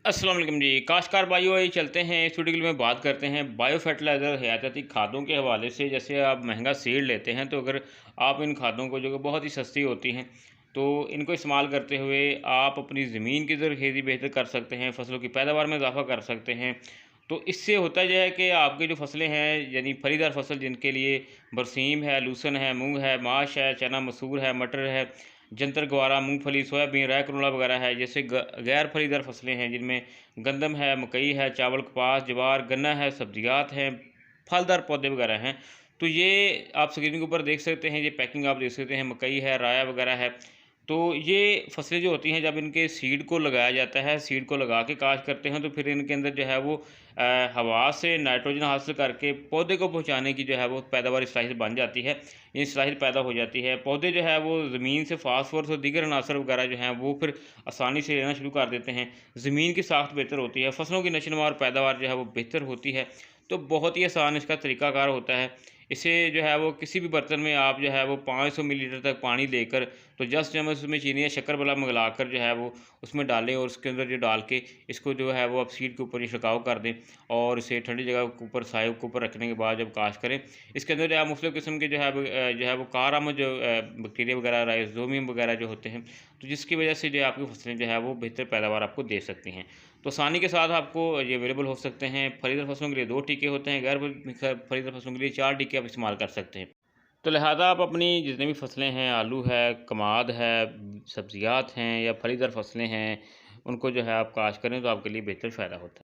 अस्सलाम वालेकुम जी। काश्तकार भाइयों, आइए चलते हैं इस वीडियो में बात करते हैं बायो फर्टिलाइज़र हयातियाती खादों के हवाले से। जैसे आप महंगा सीड लेते हैं तो अगर आप इन खादों को, जो कि बहुत ही सस्ती होती हैं, तो इनको इस्तेमाल करते हुए आप अपनी ज़मीन की ज़रख़ेज़ी बेहतर कर सकते हैं, फसलों की पैदावार में इजाफ़ा कर सकते हैं। तो इससे होता यह है कि आपकी जो फसलें हैं, यानी फलीदार फसल जिनके लिए बरसीम है, लूसन है, मूँग है, माश है, चना मसूर है, मटर है, जंतर गवारा, मूँगफली, सोयाबीन, राई कैनोला वगैरह है। जैसे गैर फलीदार फसलें हैं जिनमें गंदम है, मकई है, चावल, कपास, ज्वार, गन्ना है, सब्जियात हैं, फलदार पौधे वगैरह हैं। तो ये आप स्क्रीन के ऊपर देख सकते हैं, ये पैकिंग आप देख सकते हैं, मकई है, राया वगैरह है। तो ये फसलें जो होती हैं, जब इनके सीड को लगाया जाता है, सीड को लगा के काश्त करते हैं, तो फिर इनके अंदर जो है वो हवा से नाइट्रोजन हासिल करके पौधे को पहुँचाने की जो है वो पैदावार सलाहियत बन जाती है, ये सलाहियत पैदा हो जाती है। पौधे जो है वो ज़मीन से फास्फोरस और दीगर अनासर वगैरह जो हैं वो फिर आसानी से लेना शुरू कर देते हैं। ज़मीन की साख्त बेहतर होती है, फसलों की नशोनुमा और पैदावार जो है वो बेहतर होती है। तो बहुत ही आसान इसका तरीक़ाकार होता है। इसे जो है वो किसी भी बर्तन में आप जो है वो 500 मिलीलीटर तक पानी लेकर, तो 10 चम्मच उसमें चीनी या शक्कर वाला मिलाकर जो है वो उसमें डालें, और उसके अंदर जो डाल के इसको जो है वो आप सीड के ऊपर छिड़काव कर दें, और इसे ठंडी जगह के ऊपर, साए के ऊपर रखने के बाद जब काश्त करें, इसके अंदर जो है मुख्तलिफ़ किस्म के जो है वो कार जो बैक्टीरिया वगैरह, राइज़ोबियम वगैरह जो होते हैं, तो जिसकी वजह से जो है आपकी फसलें जो है वो बेहतर पैदावार आपको दे सकती हैं। तो आसानी के साथ आपको ये अवेलेबल हो सकते हैं। फलीदार फसलों के लिए 2 टीके होते हैं, गैर फलीदार फसलों के लिए 4 टीके आप इस्तेमाल कर सकते हैं। तो लिहाजा आप अपनी जितनी भी फसलें हैं, आलू है, कमाद है, सब्जियात हैं या फलीदार फसलें हैं, उनको जो है आप काश्त करें तो आपके लिए बेहतर फ़ायदा होता है।